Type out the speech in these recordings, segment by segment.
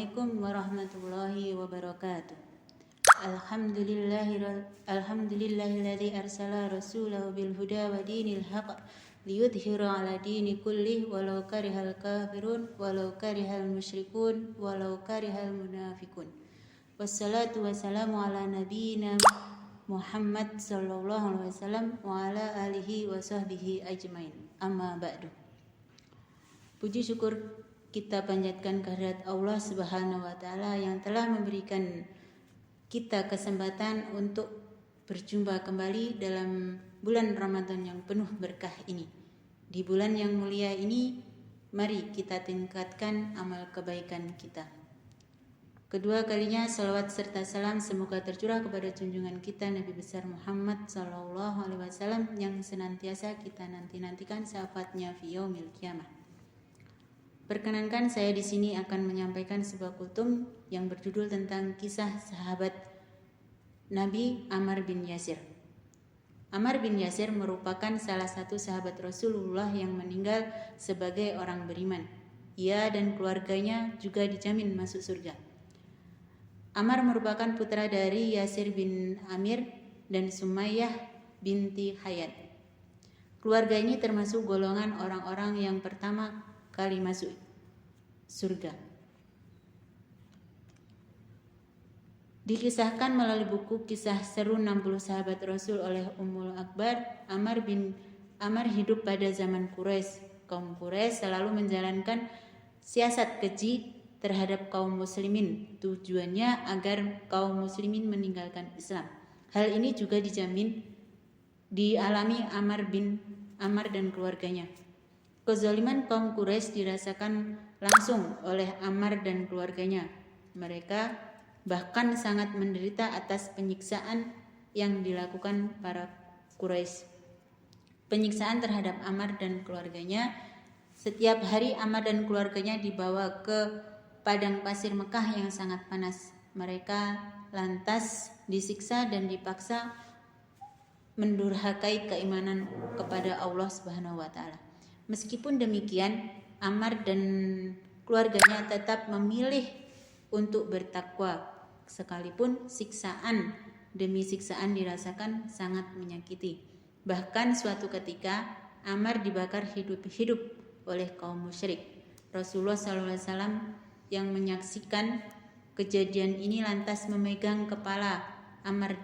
Assalamualaikum warahmatullahi wabarakatuh. Alhamdulillahilladzi arsala rasulahu bil huda wa dinil haqq liyudhhira 'ala dini kullih walau karihal kafirun walau karihal musyrikun walau karihal munafiqun. Wassalatu wassalamu ala nabiyyina Muhammad sallallahu alaihi wasallam wa ala alihi wa sahbihi ajmain. Amma ba'du. Puji syukur kita panjatkan kehadirat Allah Subhanahu wa taala yang telah memberikan kita kesempatan untuk berjumpa kembali dalam bulan Ramadan yang penuh berkah ini. Di bulan yang mulia ini, mari kita tingkatkan amal kebaikan kita. Kedua kalinya salawat serta salam semoga tercurah kepada junjungan kita Nabi besar Muhammad sallallahu alaihi wasallam yang senantiasa kita nanti-nantikan syafaatnya fi yaumil qiyamah. Perkenankan saya di sini akan menyampaikan sebuah kultum yang berjudul tentang kisah sahabat Nabi Ammar bin Yasir. Ammar bin Yasir merupakan salah satu sahabat Rasulullah yang meninggal sebagai orang beriman. Ia dan keluarganya juga dijamin masuk surga. Ammar merupakan putra dari Yasir bin Amir dan Sumayyah binti Hayat. Keluarga ini termasuk golongan orang-orang yang pertama kali masuk surga. Dikisahkan melalui buku Kisah Seru 60 Sahabat Rasul oleh Ummul Akbar, Ammar hidup pada zaman Quraisy. Kaum Quraisy selalu menjalankan siasat keji terhadap kaum muslimin. Tujuannya agar kaum muslimin meninggalkan Islam. Hal ini juga dialami Ammar dan keluarganya. Kezaliman kaum Quraisy dirasakan langsung oleh Ammar dan keluarganya. Mereka bahkan sangat menderita atas penyiksaan yang dilakukan para Quraisy. Penyiksaan terhadap Ammar dan keluarganya. Setiap hari Ammar dan keluarganya dibawa ke padang pasir Mekah yang sangat panas. Mereka lantas disiksa dan dipaksa mendurhakai keimanan kepada Allah Subhanahu wa taala. Meskipun demikian, Ammar dan keluarganya tetap memilih untuk bertakwa, sekalipun siksaan demi siksaan dirasakan sangat menyakiti. Bahkan suatu ketika, Ammar dibakar hidup-hidup oleh kaum musyrik. Rasulullah SAW yang menyaksikan kejadian ini lantas memegang kepala Ammar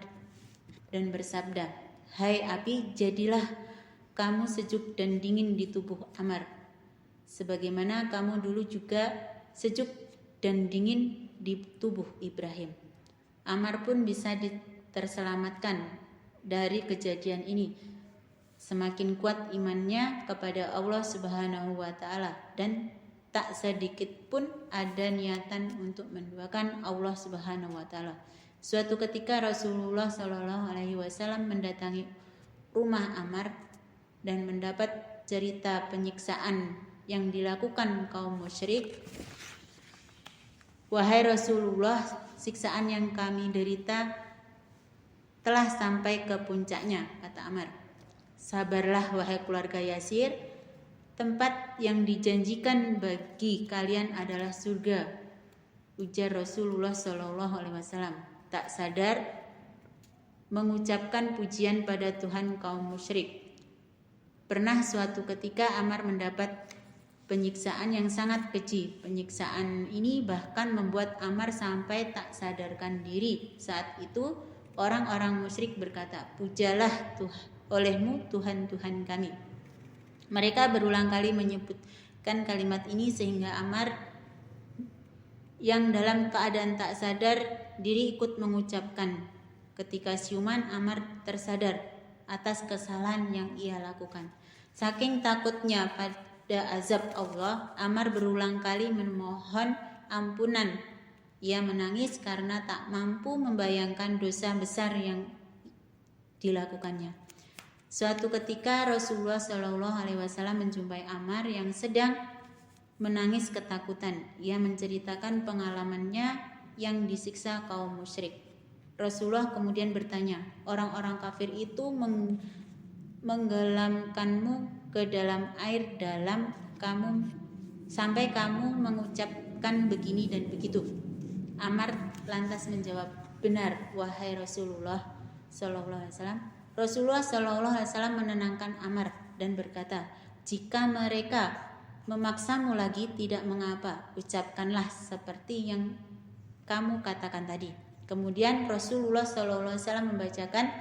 dan bersabda, "Hai api, jadilah kamu sejuk dan dingin di tubuh Ammar, sebagaimana kamu dulu juga sejuk dan dingin di tubuh Ibrahim." Ammar pun bisa terselamatkan dari kejadian ini. Semakin kuat imannya kepada Allah Subhanahu wa taala dan tak sedikit pun ada niatan untuk menduakan Allah Subhanahu wa taala. Suatu ketika Rasulullah sallallahu alaihi wasallam mendatangi rumah Ammar dan mendapat cerita penyiksaan yang dilakukan kaum musyrik. "Wahai Rasulullah, siksaan yang kami derita telah sampai ke puncaknya," kata Ammar. "Sabarlah wahai keluarga Yasir, tempat yang dijanjikan bagi kalian adalah surga," ujar Rasulullah SAW. Tak sadar mengucapkan pujian pada Tuhan kaum musyrik. Pernah suatu ketika Ammar mendapat penyiksaan yang sangat keji. Penyiksaan ini bahkan membuat Ammar sampai tak sadarkan diri. Saat itu orang-orang musyrik berkata, "Pujalah olehmu Tuhan-Tuhan kami." Mereka berulang kali menyebutkan kalimat ini sehingga Ammar yang dalam keadaan tak sadar diri ikut mengucapkan. Ketika siuman, Ammar tersadar atas kesalahan yang ia lakukan. Saking takutnya pada azab Allah, Ammar berulang kali memohon ampunan. Ia menangis karena tak mampu membayangkan dosa besar yang dilakukannya. Suatu ketika Rasulullah SAW menjumpai Ammar yang sedang menangis ketakutan. Ia menceritakan pengalamannya yang disiksa kaum musyrik. Rasulullah kemudian bertanya, "Orang-orang kafir itu menggelamkanmu ke dalam air dalam sampai kamu mengucap ucapkan begini dan begitu. Amr lantas menjawab, benar wahai Rasulullah sallallahu alaihi wasallam. Rasulullah sallallahu alaihi wasallam menenangkan Amr dan berkata, jika mereka memaksamu lagi tidak mengapa, ucapkanlah seperti yang kamu katakan tadi. Kemudian Rasulullah sallallahu alaihi wasallam membacakan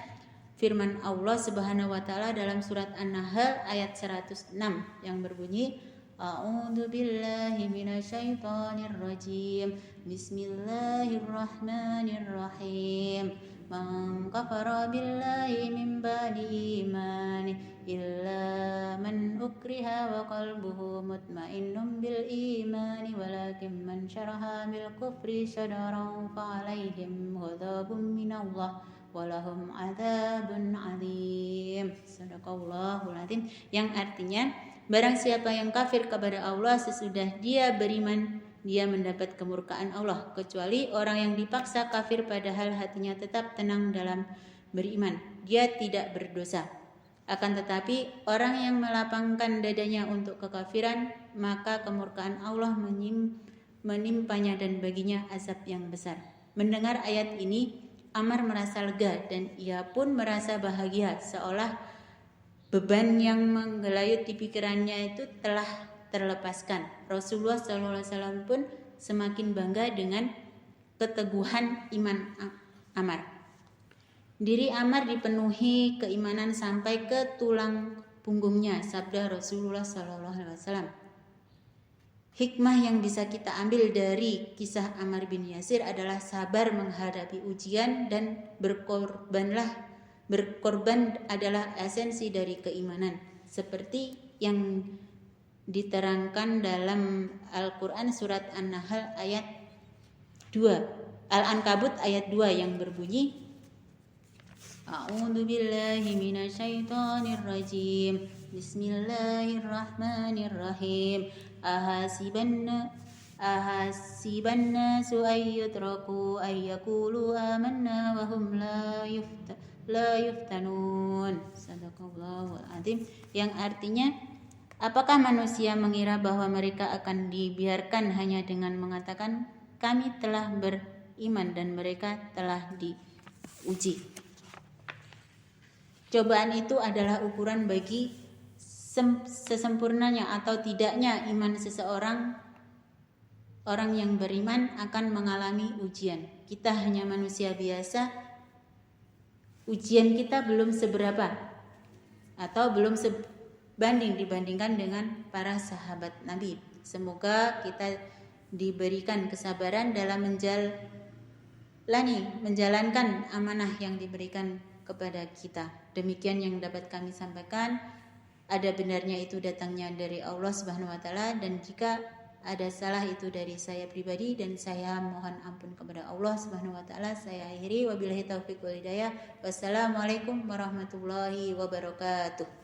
firman Allah Subhanahu wa taala dalam surat An-Nahl ayat 106 yang berbunyi, A'udzu billahi minasyaitonir rajim. Bismillahirrahmanirrahim. Man kafara billahi min ba'di imani illa man ukriha wa qalbuhu mutmainnun bil imani walakin man syaraha bil kufri sadran fa alaihim ghadabun minallah walahum adzabun adzim. Sadaqallahul adzim. Yang artinya, barang siapa yang kafir kepada Allah sesudah dia beriman, dia mendapat kemurkaan Allah, kecuali orang yang dipaksa kafir padahal hatinya tetap tenang dalam beriman, dia tidak berdosa. Akan tetapi orang yang melapangkan dadanya untuk kekafiran, maka kemurkaan Allah menimpanya dan baginya azab yang besar. Mendengar ayat ini, Amr merasa lega dan ia pun merasa bahagia, seolah beban yang menggelayut di pikirannya itu telah terlepaskan. Rasulullah SAW pun semakin bangga dengan keteguhan iman Amr. Diri Amr dipenuhi keimanan sampai ke tulang punggungnya. Sabda Rasulullah SAW. Hikmah yang bisa kita ambil dari kisah Ammar bin Yasir adalah sabar menghadapi ujian dan berkorban adalah esensi dari keimanan. Seperti yang diterangkan dalam Al-Quran surat An-Nahl ayat 2, Al-Ankabut ayat 2 yang berbunyi, A'udzu billahi minasyaitonir rajim. Bismillahirrahmanirrahim. Ahasibanna nasu ayyutraku ayyakulu amanna wa hum la yuftanun. Sadaqallahul adzim. Yang artinya, apakah manusia mengira bahwa mereka akan dibiarkan hanya dengan mengatakan kami telah beriman dan mereka telah diuji. Cobaan itu adalah ukuran bagi sesempurnanya atau tidaknya iman seseorang. Orang yang beriman akan mengalami ujian. Kita hanya manusia biasa. Ujian kita belum seberapa atau belum sebanding dibandingkan dengan para sahabat Nabi. Semoga kita diberikan kesabaran dalam menjalankan amanah yang diberikan kepada kita. Demikian yang dapat kami sampaikan. Ada benarnya itu datangnya dari Allah Subhanahu wa taala, dan jika ada salah itu dari saya pribadi dan saya mohon ampun kepada Allah Subhanahu wa taala. Saya akhiri, wabillahi taufiq wal hidayah. Wassalamualaikum warahmatullahi wabarakatuh.